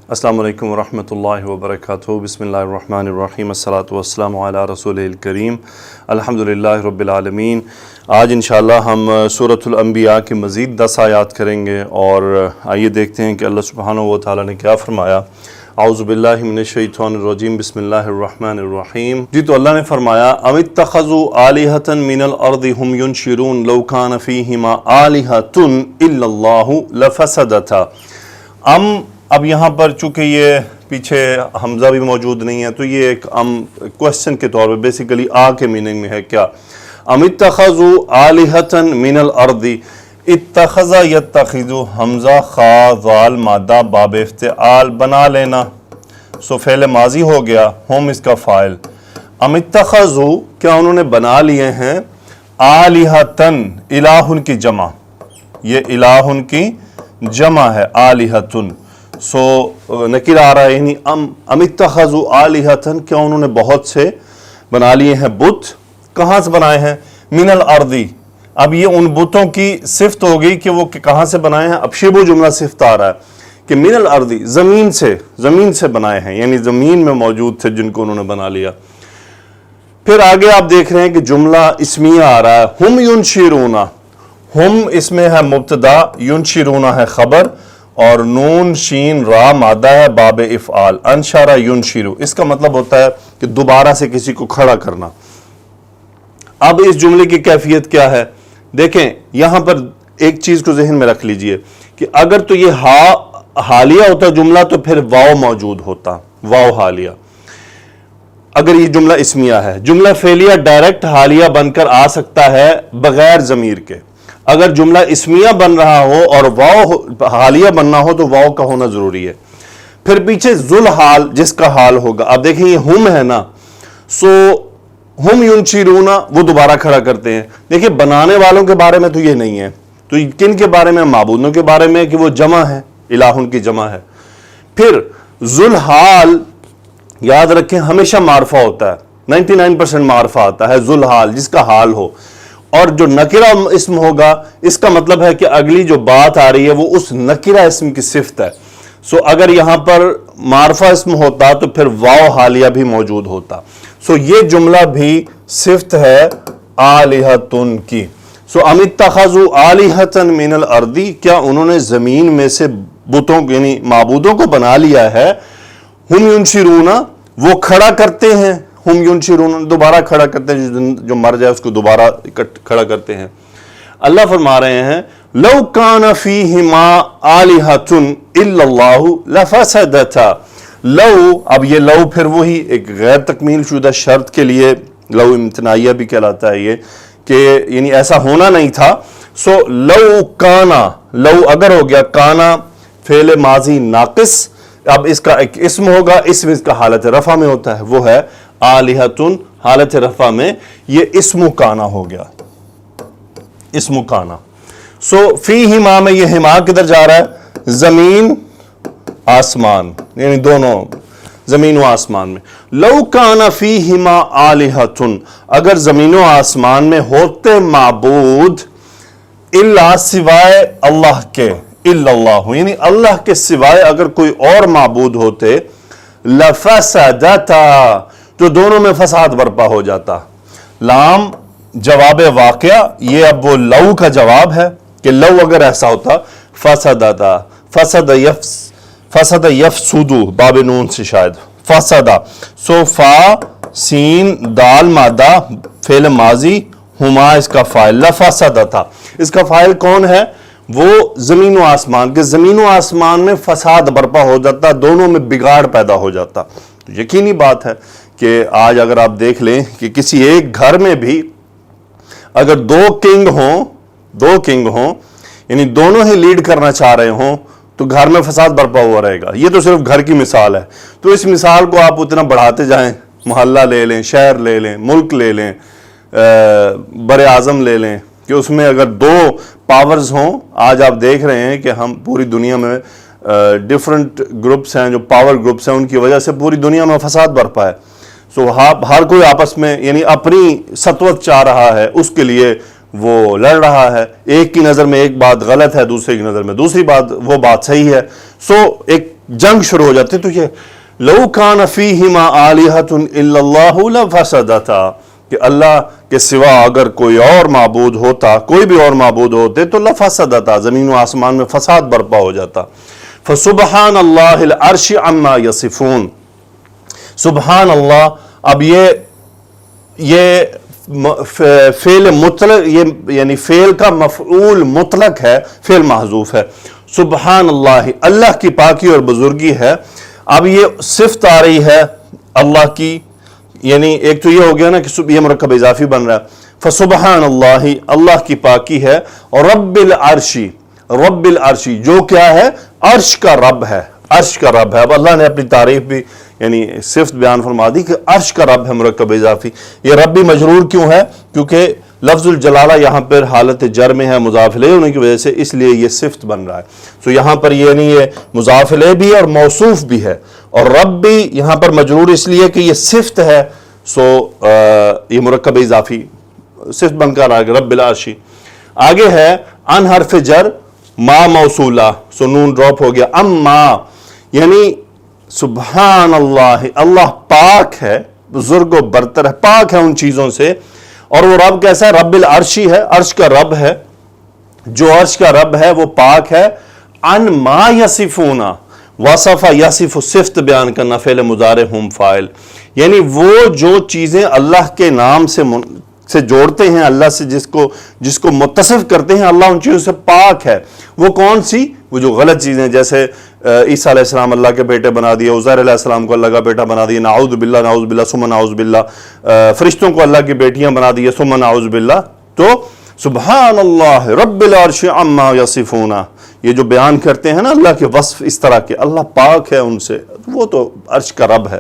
السلام علیکم ورحمۃ اللہ وبرکاتہ۔ بسم اللہ الرحمن الرحیم، الصلاۃ والسلام علی رسول الکریم، الحمدللہ رب العالمین۔ آج انشاءاللہ ہم سورۃ الانبیاء کی مزید 10 آیات کریں گے، اور آئیے دیکھتے ہیں کہ اللہ سبحانہ و تعالیٰ نے کیا فرمایا۔ اعوذ باللہ من الشیطان الرجیم، بسم اللہ الرحمن الرحیم۔ جی تو اللہ نے فرمایا ام اتخذوا آلہۃ من الارض ہم ینشرون لو کان فیہما آلہۃ الا اللہ لفسدتا۔ اب یہاں پر چونکہ یہ پیچھے حمزہ بھی موجود نہیں ہے، تو یہ ایک کوشچن کے طور پہ بیسیکلی کے میننگ میں ہے کیا۔ ام اتخذوا آلہۃ من الارض، اتخذ یتخذ، حمزہ خا ذال مادہ باب افتعال، بنا لینا، سو فعل ماضی ہو گیا، ہم اس کا فاعل۔ ام اتخذوا، کیا انہوں نے بنا لیے ہیں، آلہۃن، الہ کی جمع، یہ الہ کی جمع ہے آلہۃن، سو نکیر آ رہا ہے، یعنی ام اتخذوا آلہۃن، کیا انہوں نے بہت سے بنا لیے ہیں بت۔ کہاں سے بنائے ہیں؟ من الارض۔ اب یہ ان بتوں کی صفت ہوگی کہ وہ کہاں سے بنائے ہیں۔ اب شبہ جملہ صفت آ رہا ہے کہ من الارض، زمین سے بنائے ہیں، یعنی زمین میں موجود تھے جن کو انہوں نے بنا لیا۔ پھر آگے آپ دیکھ رہے ہیں کہ جملہ اسمیہ آ رہا ہے، ہم ینشرون، ہم اس میں ہے مبتدا، ینشرون ہے خبر، اور نون شین را مادہ ہے باب افعال، انشارہ ینشرو، اس کا مطلب ہوتا ہے کہ دوبارہ سے کسی کو کھڑا کرنا۔ اب اس جملے کی کیفیت کیا ہے؟ دیکھیں یہاں پر ایک چیز کو ذہن میں رکھ لیجئے کہ اگر تو یہ حالیہ ہوتا جملہ تو پھر واو موجود ہوتا، واو حالیہ۔ اگر یہ جملہ اسمیہ ہے، جملہ فعلیہ ڈائریکٹ حالیہ بن کر آ سکتا ہے بغیر ضمیر کے۔ اگر جملہ اسمیہ بن رہا ہو اور واو حالیہ بننا ہو تو واو کا ہونا ضروری ہے۔ پھر پیچھے ذل حال، جس کا حال ہوگا۔ اب دیکھیں یہ ہم ہے نا، سو ہم ینشرون، وہ دوبارہ کھڑا کرتے ہیں۔ دیکھیں بنانے والوں کے بارے میں تو یہ نہیں ہے، تو کن کے بارے میں؟ معبودوں کے بارے میں، کہ وہ جمع ہے، الہن کی جمع ہے۔ پھر ذل حال، یاد رکھیں ہمیشہ معرفہ ہوتا ہے، 99% معرفہ آتا ہے ذل حال، جس کا حال ہو۔ اور جو نکرہ اسم ہوگا، اس کا مطلب ہے کہ اگلی جو بات آ رہی ہے وہ اس نکرہ اسم کی صفت ہے۔ سو اگر یہاں پر معرفہ اسم ہوتا تو پھر واو حالیہ بھی موجود ہوتا۔ سو یہ جملہ بھی صفت ہے آلہۃن کی۔ سو ام اتخذوا آلہۃ من الارض، کیا انہوں نے زمین میں سے بتوں یعنی معبودوں کو بنا لیا ہے۔ ہم ینشرون، وہ کھڑا کرتے ہیں، ہم ینشرون دوبارہ کھڑا کرتے ہیں، جو مر جائے اس کو دوبارہ کھڑا کرتے ہیں۔ اللہ فرما رہے ہیں لو کان فیہما آلہۃ الا اللہ لفسدتا۔ لو، اب یہ لو پھر وہی ایک غیر تکمیل شدہ شرط کے لیے لو امتناعیہ بھی کہلاتا ہے یہ، کہ یعنی ایسا ہونا نہیں تھا۔ سو لو کانا، لو اگر ہو گیا، کانا فعل ماضی ناقص، اب اس کا ایک اسم ہوگا، اسم اس کا حالت رفع میں ہوتا ہے، وہ ہے آلہۃن، حالت رفع میں یہ اسم کانا ہو گیا، اسم کانا۔ سو فیہما میں یہ ہما کدھر جا رہا ہے؟ زمین آسمان، یعنی دونوں زمین و آسمان میں۔ لو کان فیہما آلہۃن، اگر زمین و آسمان میں ہوتے معبود، الا سوائے اللہ کے، الا اللہ یعنی اللہ کے سوائے اگر کوئی اور معبود ہوتے، لفسدتا، تو دونوں میں فساد برپا ہو جاتا۔ لام جواب واقعہ، یہ اب وہ لو کا جواب ہے کہ لو اگر ایسا ہوتا، فسدتا، فسد یفسدو، باب نون سے شاید، فسدا، سو فا سین دال مادہ فعل ماضی، ہما اس کا فاعل، لفسدتا، اس کا فاعل کون ہے؟ وہ زمین و آسمان کے، زمین و آسمان میں فساد برپا ہو جاتا، دونوں میں بگاڑ پیدا ہو جاتا۔ تو یقینی بات ہے کہ آج اگر آپ دیکھ لیں کہ کسی ایک گھر میں بھی اگر دو کنگ ہوں یعنی دونوں ہی لیڈ کرنا چاہ رہے ہوں تو گھر میں فساد برپا ہوا رہے گا۔ یہ تو صرف گھر کی مثال ہے، تو اس مثال کو آپ اتنا بڑھاتے جائیں، محلہ لے لیں، شہر لے لیں، ملک لے لیں، بر اعظم لے لیں، کہ اس میں اگر دو پاورز ہوں۔ آج آپ دیکھ رہے ہیں کہ ہم پوری دنیا میں ڈیفرنٹ گروپس ہیں، جو پاور گروپس ہیں، ان کی وجہ سے پوری دنیا میں فساد برپا ہے۔ سو ہر کوئی آپس میں یعنی اپنی سطوت چاہ رہا ہے، اس کے لیے وہ لڑ رہا ہے۔ ایک کی نظر میں ایک بات غلط ہے، دوسرے کی نظر میں دوسری بات وہ بات صحیح ہے۔ سو ایک جنگ شروع ہو جاتی. تو یہ لو کان فیہما آلہۃ الا اللہ لفسدتا، کہ اللہ کے سوا اگر کوئی اور معبود ہوتا، کوئی بھی اور معبود ہوتے تو لفسدتا، زمین و آسمان میں فساد برپا ہو جاتا. فسبحان اللہ العرش عما یصفون. سبحان اللہ، اب یہ فعل مطلق، یہ یعنی فعل کا مفعول مطلق ہے، فعل محذوف ہے. سبحان اللہ، اللہ کی پاکی اور بزرگی ہے. اب یہ صفت آ رہی ہے اللہ کی، یعنی ایک تو یہ ہو گیا نا کہ یہ مرکب اضافی بن رہا ہے. فسبحان اللہ، اللہ کی پاکی ہے. اور رب العرشی، رب العرشی جو کیا ہے؟ عرش کا رب ہے، عرش کا رب ہے. اب اللہ نے اپنی تعریف بھی یعنی صفت بیان فرما دی کہ عرش کا رب ہے مرکب اضافی. یہ رب بھی مجرور کیوں ہے؟ کیونکہ لفظ الجلالہ یہاں پر حالت جر میں ہے مضاف الیہ ہونے کی وجہ سے، اس لیے یہ صفت بن رہا ہے. تو یہاں پر یعنی یہ مضاف الیہ بھی ہے اور موصوف بھی ہے، اور رب بھی یہاں پر مجرور اس لیے کہ یہ صفت ہے. سو یہ مرکب اضافی صفت بن کر آگے رب العرشی. آگے ہے ان حرف جر ما موصولہ، سو نون ڈراپ ہو گیا. اما یعنی سبحان اللہ، اللہ پاک ہے، بزرگ و برتر ہے، پاک ہے ان چیزوں سے. اور وہ رب کیسا ہے؟ رب العرشی ہے، عرش کا رب ہے. جو عرش کا رب ہے وہ پاک ہے. ان ما یصفون، وصف یصف صفت بیان کرنا، فعل مضارع ہم فاعل، یعنی وہ جو چیزیں اللہ کے نام سے جوڑتے ہیں، اللہ سے جس کو متصف کرتے ہیں، اللہ ان چیزوں سے پاک ہے. وہ کون سی؟ وہ جو غلط چیزیں، جیسے عیسیٰ علیہ السلام اللہ کے بیٹے بنا دیے، عزیر علیہ السلام کو اللہ کا بیٹا بنا دیا، نعوذ باللہ ثم نعوذ باللہ. فرشتوں کو اللہ کی بیٹیاں بنا دیے، ثم نعوذ باللہ. تو سبحان اللہ رب العرش عما یصفون، یہ جو بیان کرتے ہیں نا اللہ کے وصف اس طرح کے، اللہ پاک ہے ان سے، وہ تو عرش کا رب ہے.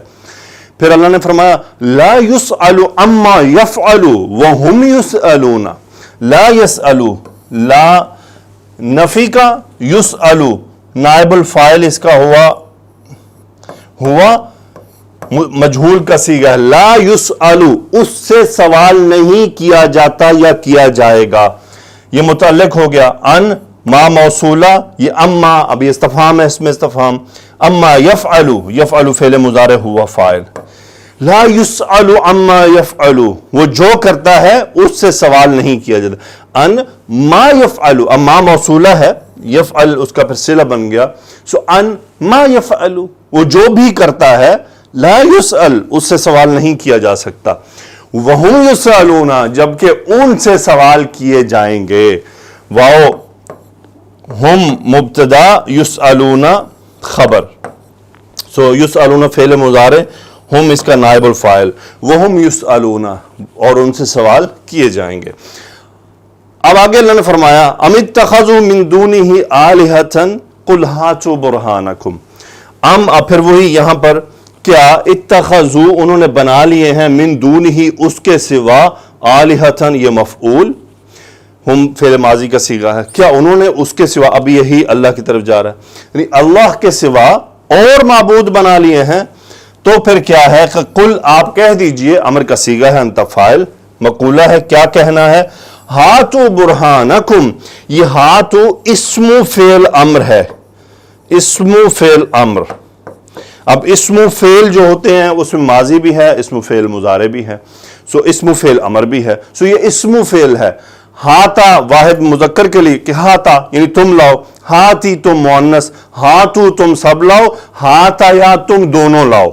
پھر اللہ نے فرمایا لا یسأل عما یفعل وهم یسألون. لا یسأل، لا نفی کا، یسأل نائب الفاعل اس کا ہوا مجہول کا صیغہ ہے. لا یسأل، اس سے سوال نہیں کیا جاتا یا کیا جائے گا. یہ متعلق ہو گیا ان ما موصولہ. یہ اما، اب یہ استفہام ہے، اس میں استفہام. اما یفعل، یفعل فعل مضارع ہوا فاعل. لا یسأل عما یفعل، وہ جو کرتا ہے اس سے سوال نہیں کیا جاتا. ان ما یفعل، اما موصولہ ہے، یفعل اس کا پھر صلہ بن گیا. سو ان ما یفعل، وہ جو بھی کرتا ہے، لا یسأل، اس سے سوال نہیں کیا جا سکتا. وہم یسألون، جبکہ ان سے سوال کیے جائیں گے. واو ہم مبتدا، یسألون خبر. سو یسألون فعل مضارع، ہم اس کا نائب الفاعل. وہم یسألون، اور ان سے سوال کیے جائیں گے. اب آگے اللہ نے فرمایا ام اتخذوا من دونہ آلہۃ قل ہاتوا برہانکم. اب پھر وہی یہاں پر کیا اتخذوا، انہوں نے بنا لیے ہیں، من دونہ اس کے سوا، آلہۃ یہ مفعول، ہم فعل ماضی کا صیغہ ہے. کیا انہوں نے اس کے سوا، اب یہی اللہ کی طرف جا رہا ہے، یعنی اللہ کے سوا اور معبود بنا لیے ہیں. تو پھر کیا ہے؟ قل، آپ کہہ دیجئے، امر کا صیغہ ہے، انت فاعل، مقولہ ہے، کیا کہنا ہے؟ ہاتوا برہانکم. یہ ہاتو اسم فعل امر ہے، اسم فعل امر. اب اسم فعل جو ہوتے ہیں اس میں ماضی بھی ہے، اسم فعل مضارع بھی ہے، سو اسم فعل امر بھی ہے. سو یہ اسم فعل ہے. ہاتا واحد مذکر کے لیے کہ ہاتا یعنی تم لاؤ، ہاتی تم مؤنث، ہاتو تم سب لاؤ، ہاتا یا تم دونوں لاؤ.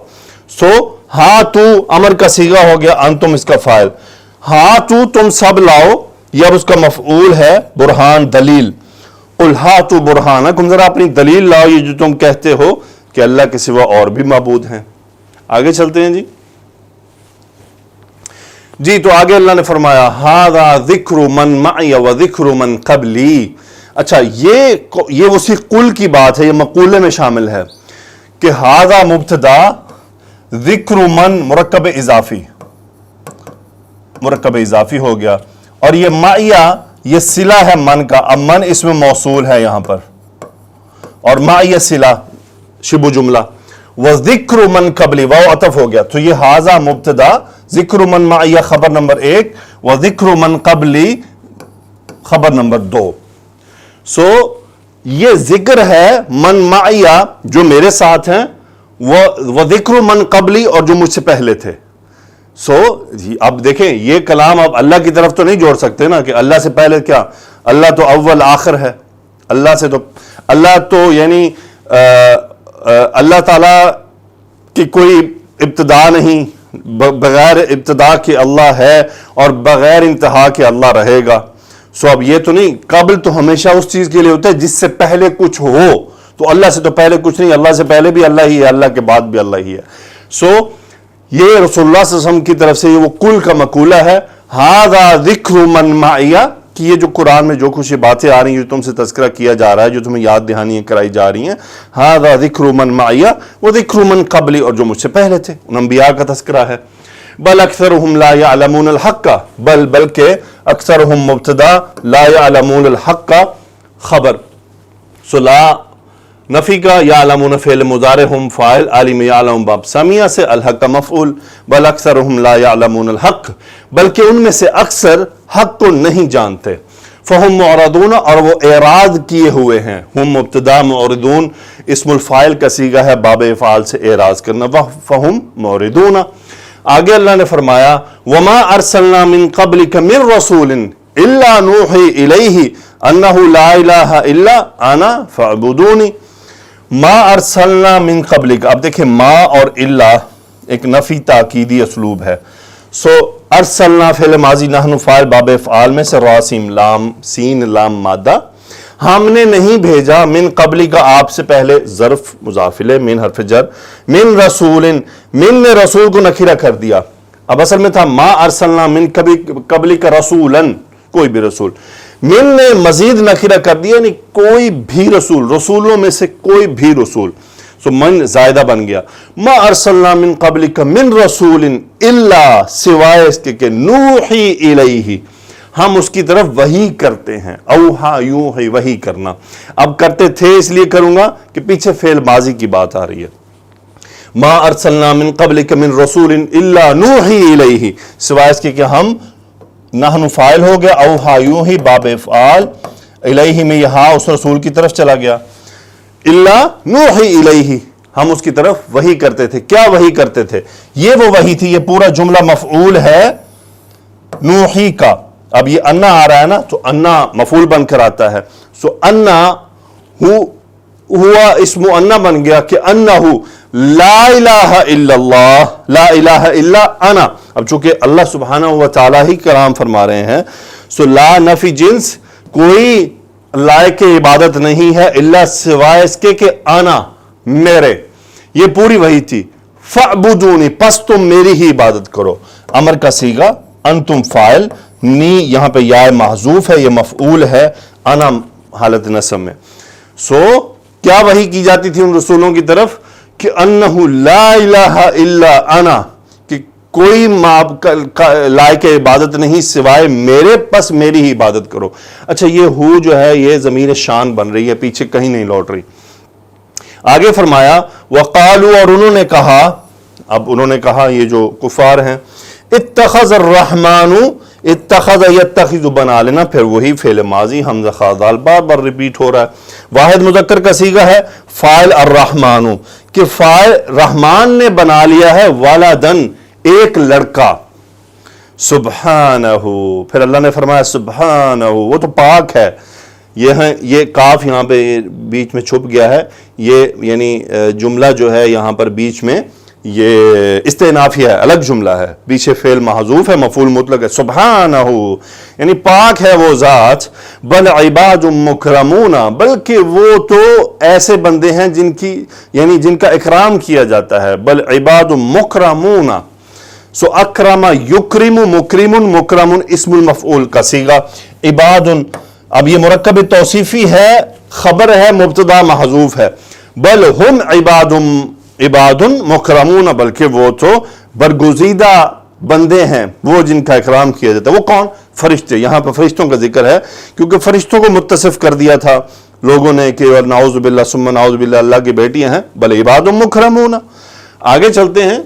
سو ہاتو امر کا صیغہ ہو گیا، انتم اس کا فاعل. ہاتو تم سب لاؤ، یہ اب اس کا مفعول ہے، برہان دلیل. قل ہاتوا برہانکم، ذرا اپنی دلیل لاؤ، یہ جو تم کہتے ہو کہ اللہ کے سوا اور بھی معبود ہیں. آگے چلتے ہیں جی. تو آگے اللہ نے فرمایا ھذا ذکر من معی و ذکر من قبلی. اچھا یہ اسی قل کی بات ہے، یہ مقولے میں شامل ہے کہ ھذا مبتدا، ذکر من مرکب اضافی ہو گیا، اور یہ معیہ یہ صلہ ہے من کا. اب من اس میں موصول ہے یہاں پر، اور معیہ صلہ شبہ جملہ. وذکر من قبلی، واو عطف ہو گیا. تو یہ ھذا مبتدا، ذکر من معیہ خبر نمبر 1، وذکر من قبلی خبر نمبر 2. سو یہ ذکر ہے من معیہ جو میرے ساتھ ہیں، وہ ذکر من قبلی اور جو مجھ سے پہلے تھے. اب دیکھیں یہ کلام آپ اللہ کی طرف تو نہیں جوڑ سکتے نا کہ اللہ سے پہلے کیا، اللہ تو اول آخر ہے، اللہ تو یعنی اللہ تعالی کی کوئی ابتدا نہیں، بغیر ابتدا کے اللہ ہے اور بغیر انتہا کے اللہ رہے گا. اب یہ تو نہیں، قبل تو ہمیشہ اس چیز کے لیے ہوتا ہے جس سے پہلے کچھ ہو، تو اللہ سے تو پہلے کچھ نہیں، اللہ سے پہلے بھی اللہ ہی ہے، اللہ کے بعد بھی اللہ ہی ہے. یہ رسول اللہ صلی اللہ علیہ وسلم کی طرف سے یہ وہ کل کا مقولہ ہے، ھذا ذکر من معیہ، کہ یہ جو قرآن میں جو کچھ باتیں آ رہی ہیں، جو تم سے تذکرہ کیا جا رہا ہے، جو تمہیں یاد دہانیاں کرائی جا رہی ہیں، ھذا ذکر من معیہ و ذکر من قبلی، اور جو مجھ سے پہلے تھے ان انبیاء کا تذکرہ ہے. بل اکثرهم لا يعلمون الحق، بلکہ اکثرهم مبتدا لا يعلمون الحق خبر. لا نفی کا، یعلمون فعل مضارع، ہم فاعل، عالم یعلم باب سمیہ سے، الحق مفعول. بل اکثرهم لا يعلمون الحق، بلکہ ان میں سے اکثر حق کو نہیں جانتے. فہم معرضون، اور وہ اعراض کیے ہوئے ہیں. ہم مبتدا، معرضون اسم الفاعل کا صیغہ ہے باب افعال سے اعراض کرنا. فہم معرضون. آگے اللہ نے فرمایا وما ارسلنا من قبلک من رسول الا نوحی الیہ انہ لا الہ الا انا فاعبدونی. ما ارسلنا من قبلک، اب دیکھیں ما اور الا ایک نفی تاکیدی اسلوب ہے. ارسلنا فعل ماضی، نحن فاعل باب افعال میں سے، را سین لام، سین لام مادہ. ہم نے نہیں بھیجا، من قبلی کا آپ سے پہلے، ظرف مضاف الیہ، من حرف جر، من رسول، من نے رسول کو نکرہ کر دیا. اب اصل میں تھا ما ارسلنا من قبلی کا رسولا، کوئی بھی رسول. من نے مزید نکرہ کر دیا، یعنی کوئی بھی رسول، رسولوں میں سے کوئی بھی رسول. من زائدہ بن گیا. ما ارسلنا من قبلک من رسول الا، سوائے اس کے کہ نوحی الیہ، ہم اس کی طرف وحی کرتے ہیں. اوہا یوحی، وحی کرنا. اب کرتے تھے اس لیے کروں گا کہ پیچھے فعل ماضی کی بات آ رہی ہے. ما ارسلنا من قبلک من رسول الا نوحی الیہ، سوائے اس کے کہ ہم، نحن فاعل ہو گیا، اوہا یوحی باب افعال، الیہ میں یہاں اس رسول کی طرف چلا گیا. الا نوحی الیہ، ہم اس کی طرف وحی کرتے تھے. کیا وحی کرتے تھے؟ یہ وہ وحی تھی. یہ پورا جملہ مفعول ہے نوحی کا. اب یہ انا آ رہا ہے نا، تو انا مفعول بن کر آتا ہے. انا ہوا اسم انا بن گیا کہ انہو لا الہ الا اللہ، لا الہ الا انا. اب چونکہ اللہ سبحانہ و تعالیٰ ہی کلام فرما رہے ہیں، لا نفی جنس، کوئی لائق عبادت نہیں ہے الا سوائے اس کے کہ انا، میرے. یہ پوری وحی تھی. فاعبدونی، پس تم میری ہی عبادت کرو. امر کا صیغہ، انتم فاعل، نی یہاں پہ یا محذوف ہے، یہ مفعول ہے، انا حالت نصب میں. کیا وحی کی جاتی تھی ان رسولوں کی طرف؟ کہ انہو لا الہ الا انا، کہ کوئی لائق عبادت نہیں سوائے میرے، پس میری ہی عبادت کرو. اچھا یہ ہو جو ہے یہ ضمیر شان بن رہی ہے، پیچھے کہیں نہیں لوٹ رہی. آگے فرمایا وقالو، اور انہوں نے کہا، اب انہوں نے کہا یہ جو کفار ہیں، اتخذ الرحمن، اتخذ یتخذ بنا لینا، پھر وہی فعل ماضی حمزہ خاصال بار بار ریپیٹ ہو رہا ہے. واحد مذکر کا صیغہ ہے فاعل الرحمن، کہ فاعل رحمان نے بنا لیا ہے ولدن، ایک لڑکا. سبحانہ، پھر اللہ نے فرمایا سبحانہ، وہ تو پاک ہے. یہ کاف یہاں پہ بیچ میں چھپ گیا ہے، یہ یعنی جملہ جو ہے یہاں پر بیچ میں یہ استئنافیہ ہے، الگ جملہ ہے، پیچھے فعل محذوف ہے، مفعول مطلق ہے. سبحانہ، یعنی پاک ہے وہ ذات. بل عباد مکرمون، بلکہ وہ تو ایسے بندے ہیں جن کا اکرام کیا جاتا ہے. بل عباد مکرمون. اکرم یکرم، مکرم، مکرم اسم المفعول کا صیغہ. عباد، اب یہ مرکب توصیفی ہے، خبر ہے، مبتدا محذوف ہے. بل ہم عباد مکرمون، بلکہ وہ تو برگزیدہ بندے ہیں، وہ جن کا اکرام کیا جاتا ہے. وہ کون؟ فرشتے. یہاں پر فرشتوں کا ذکر ہے کیونکہ فرشتوں کو متصف کر دیا تھا لوگوں نے کہ نعوذ باللہ ثم نعوذ باللہ اللہ کی بیٹیاں ہیں. بل عباد مکرمون. آگے چلتے ہیں.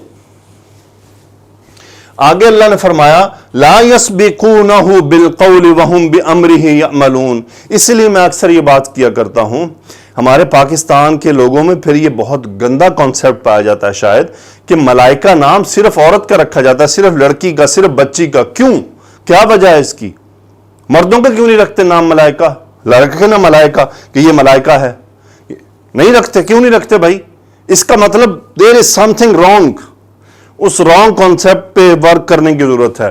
آگے اللہ نے فرمایا لا يسبقونه بالقول وهم بأمره يعملون. اس لیے میں اکثر یہ بات کیا کرتا ہوں، ہمارے پاکستان کے لوگوں میں پھر یہ بہت گندا کانسیپٹ پایا جاتا ہے شاید کہ ملائکہ نام صرف عورت کا رکھا جاتا ہے، صرف لڑکی کا، صرف بچی کا. کیوں؟ کیا وجہ ہے اس کی؟ مردوں کا کیوں نہیں رکھتے نام ملائکہ؟ لڑکے نا ملائکہ کہ یہ ملائکہ ہے، نہیں رکھتے. کیوں نہیں رکھتے بھائی؟ اس کا مطلب there is something wrong. اس رانگ کانسیپٹ پہ ورک کرنے کی ضرورت ہے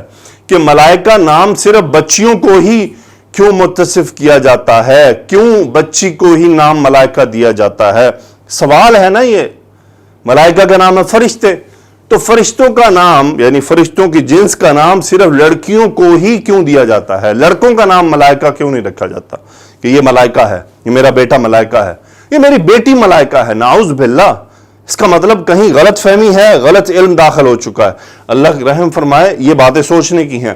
کہ ملائکہ نام صرف بچیوں کو ہی کیوں متصف کیا جاتا ہے، کیوں بچی کو ہی نام ملائکہ دیا جاتا ہے. سوال ہے نا یہ. ملائکہ کا نام ہے فرشتے، تو فرشتوں کا نام یعنی فرشتوں کی جنس کا نام صرف لڑکیوں کو ہی کیوں دیا جاتا ہے؟ لڑکوں کا نام ملائکہ کیوں نہیں رکھا جاتا کہ یہ ملائکہ ہے، یہ میرا بیٹا ملائکہ ہے، یہ میری بیٹی ملائکہ ہے؟ نعوذ باللہ. اس کا مطلب کہیں غلط فہمی ہے، غلط علم داخل ہو چکا ہے. اللہ رحم فرمائے، یہ باتیں سوچنے کی ہیں.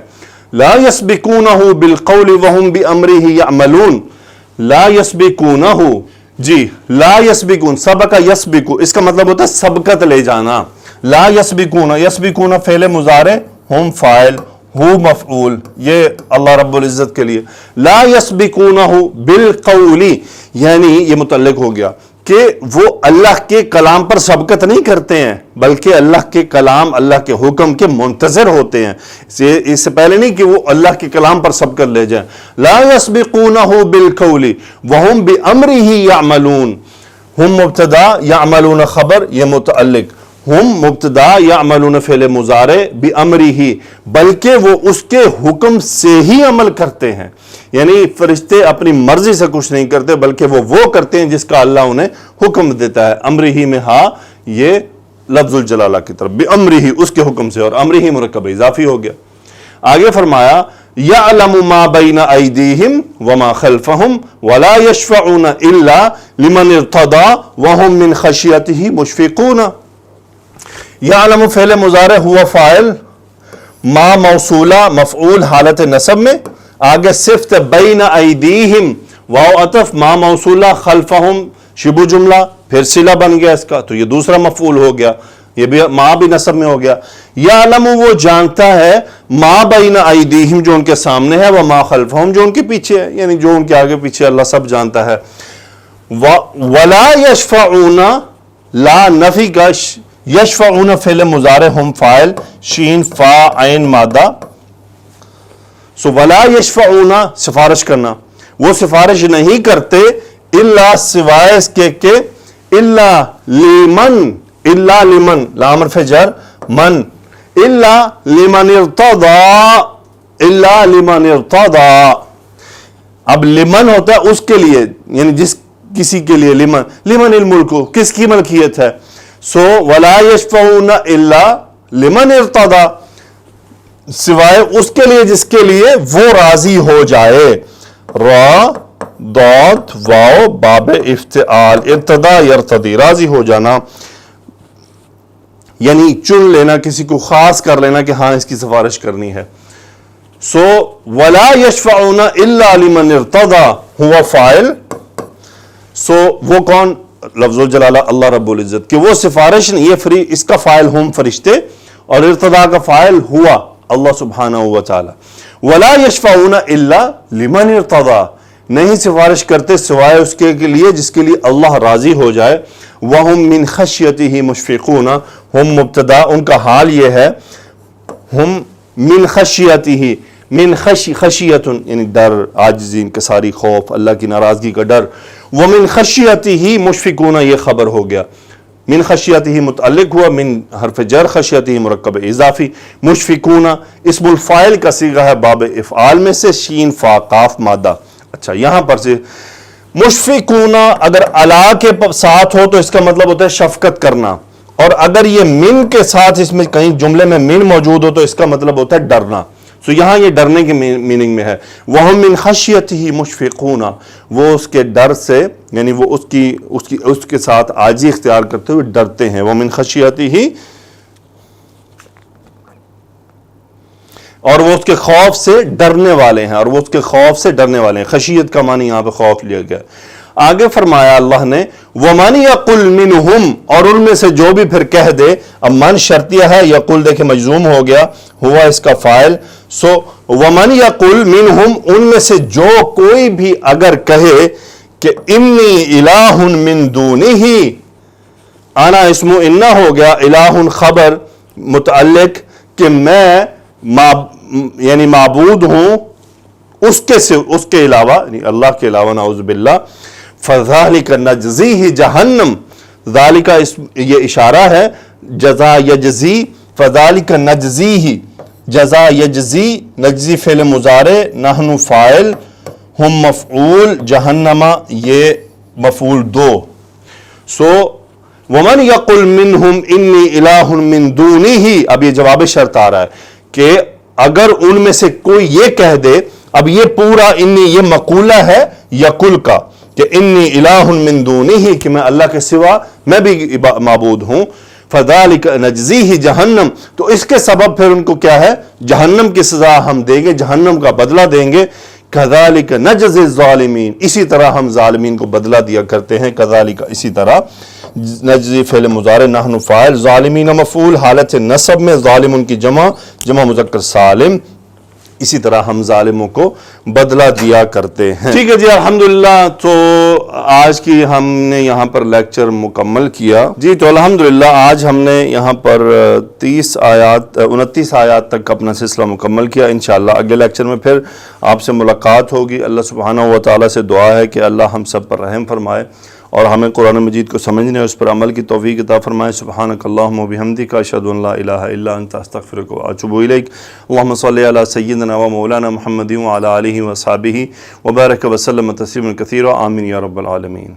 لا يسبقونه بالقول وهم بأمره يعملون. لا يسبقونه، جی لا يسبقون، سبق يسبق، اس کا مطلب ہوتا ہے سبقت لے جانا. لا يسبقون، يسبقون فعل مضارع، ہم فاعل، ہو مفعول، یہ اللہ رب العزت کے لیے. لا يسبقونه بالقول، یعنی یہ متعلق ہو گیا کہ وہ اللہ کے کلام پر سبقت نہیں کرتے ہیں، بلکہ اللہ کے کلام، اللہ کے حکم کے منتظر ہوتے ہیں. اس سے پہلے نہیں کہ وہ اللہ کے کلام پر سبقت لے جائیں. لا يسبقونه بالقول وهم بأمره يعملون. ہم مبتدا، يعملون خبر، یہ متعلق. ہم مبتدا، يعملون فعل مضارع، بأمره، بلکہ وہ اس کے حکم سے ہی عمل کرتے ہیں. یعنی فرشتے اپنی مرضی سے کچھ نہیں کرتے، بلکہ وہ کرتے ہیں جس کا اللہ انہیں حکم دیتا ہے. امرہ میں ہاں یہ لفظ الجلالہ کی طرف، بامرہ اس کے حکم سے، اور امرہ مرکب اضافی ہو گیا. آگے فرمایا یعلم ما بین ایدیہم وما خلفہم ولا یشفعون الا لمن ارتضی وهم من خشیتہ مشفقون. یعلم فعل مضارع ہوا فاعل، ما موصولہ مفعول حالت نصب میں، آگے صفت بین ایدیہم، واو عطف، ما موصولہ خلفہم شبہ جملہ، پھر صلہ بن گیا اس کا، تو یہ دوسرا مفعول ہو گیا، یہ بھی ما بھی نصب میں ہو گیا. یعلم وہ جانتا ہے، ما بین ایدیہم جو ان کے سامنے ہے، وما خلفہم جو ان کے پیچھے ہے، یعنی جو ان کے آگے پیچھے اللہ سب جانتا ہے. ولا یشفعون، لا نفی کا، یشفعون فعل مضارع، ہم فاعل، شین فا عین مادہ. سو ولا یشفعون سفارش کرنا، وہ سفارش نہیں کرتے الا سوائے اس کے کہ الا لمن، الا لمن لام حرف جر، من، الا لمن ارتضی، الا لمن ارتضی. اب لمن ہوتا ہے اس کے لیے، یعنی جس کسی کے لیے. لمن الملک، کس کی ملکیت ہے؟ سو ولا یشفعون الا لمن ارتضی، سوائے اس کے لیے جس کے لیے وہ راضی ہو جائے. را ضاد واو باب افتعال، ارتضا یرتضی، راضی ہو جانا، یعنی چن لینا، کسی کو خاص کر لینا کہ ہاں اس کی سفارش کرنی ہے. سو ولا یشفعون الا لمن ارتضی ہوا فاعل. سو وہ کون؟ لفظ الجلالہ اللہ رب العزت، کہ وہ سفارش نہیں، یہ اس کا فاعل ہم فرشتے، اور ارتضا کا فاعل ہوا اللہ سبحانہ و تعالی. ولا یشفعون الا لمن ارتضی، نہیں سفارش کرتے سوائے اس کے لیے جس کے لیے اللہ راضی ہو جائے. وہم من خشیتہ مشفقون، ہم مبتدا، ان کا حال یہ ہے، ہم من خشیتہ، من خشیت یعنی ڈر، عاجزی، انکساری، خوف، اللہ کی ناراضگی کا ڈر. ومن خشیتہ مشفقون یہ خبر ہو گیا. من خشیتہ متعلق ہوا، من حرف جر، خشیتہ مرکب اضافی. مشفقون اسم الفاعل کا صیغہ ہے باب افعال میں سے، شین فا قاف مادہ. اچھا یہاں پر سے مشفقون اگر الا کے ساتھ ہو تو اس کا مطلب ہوتا ہے شفقت کرنا، اور اگر یہ من کے ساتھ اس میں کہیں جملے میں من موجود ہو تو اس کا مطلب ہوتا ہے ڈرنا. سو یہاں یہ ڈرنے کے میننگ میں ہے. وہم من خشیتہ مشفقون، وہ اس کے ڈر سے، یعنی وہ اس کے ساتھ عاجزی اختیار کرتے ہوئے ڈرتے ہیں. ومن خشیتہ، اور وہ اس کے خوف سے ڈرنے والے ہیں، اور وہ اس کے خوف سے ڈرنے والے ہیں. خشیت کا معنی یہاں پہ خوف لیا گیا. آگے فرمایا اللہ نے وَمَنْ يَقُلْ مِنْهُمْ، اور ان میں سے جو بھی پھر کہہ دے، اب من شرطیہ ہے، یقول دیکھیں مجزوم ہو گیا، ہوا اس کا فاعل، سو وَمَنْ يَقُلْ مِنْهُمْ، ان میں سے جو کوئی بھی اگر کہے کہ انی الہ من دونہ، آنا اسم انا ہو گیا، الہ خبر متعلق کہ میں یعنی معبود ہوں اس کے علاوہ، یعنی اللہ کے علاوہ، نعوذ باللہ، فَذَلِكَ نَجْزِيهِ جَهَنَّمْ، ذَلِكَ یہ اشارہ ہے، جزا یجزی، فَذَلِكَ نَجْزِيهِ، جزا یجزی، نجزی فعل مضارع، نحن فاعل، ہم مفعول، جہنم یہ مفعول دو، سو وَمَنْ يَقُلْ مِنْهُمْ إِنِّي إِلَٰهٌ مِّن دُونِهِ، اب یہ جواب شرط آ رہا ہے کہ اگر ان میں سے کوئی یہ کہہ دے، اب یہ پورا انی یہ مقولہ ہے یقل کا کہ انی الہ من دونہ، کہ میں اللہ کے سوا میں بھی معبود ہوں، فَذَلِكَ نَجْزِيهِ جہنم، تو اس کے سبب پھر ان کو کیا ہے، جہنم کی سزا ہم دیں گے، جہنم کا بدلہ دیں گے، كَذَلِكَ نَجْزِي الظَّالِمِينَ، اسی طرح ہم ظالمین کو بدلہ دیا کرتے ہیں، كَذَلِكَ اسی طرح، نجزی فعل مضارع، نحن فاعل، ظالمین مفعول، حالت نصب میں، ظالم ان کی جمع مذکر سالم، اسی طرح ہم ظالموں کو بدلہ دیا کرتے ہیں۔ ٹھیک ہے جی، الحمدللہ، تو آج کی ہم نے یہاں پر لیکچر مکمل کیا جی، تو الحمدللہ آج ہم نے یہاں پر 29 آیات تک اپنا سلسلہ مکمل کیا۔ انشاءاللہ اگلے لیکچر میں پھر آپ سے ملاقات ہوگی۔ اللہ سبحانہ و تعالیٰ سے دعا ہے کہ اللہ ہم سب پر رحم فرمائے اور ہمیں قرآن مجید کو سمجھنے اور اس پر عمل کی توفیق عطا فرمائے۔ سبحانک اللہم و بحمدک، اشہد ان لا الہ الا انت، استغفرک و اتوب الیک۔ اللہم صلی علی سیدنا و مولانا محمد و علی آلہ و صحبہ وبارک وسلم تسلیما کثیرا، آمین یا رب العالمین۔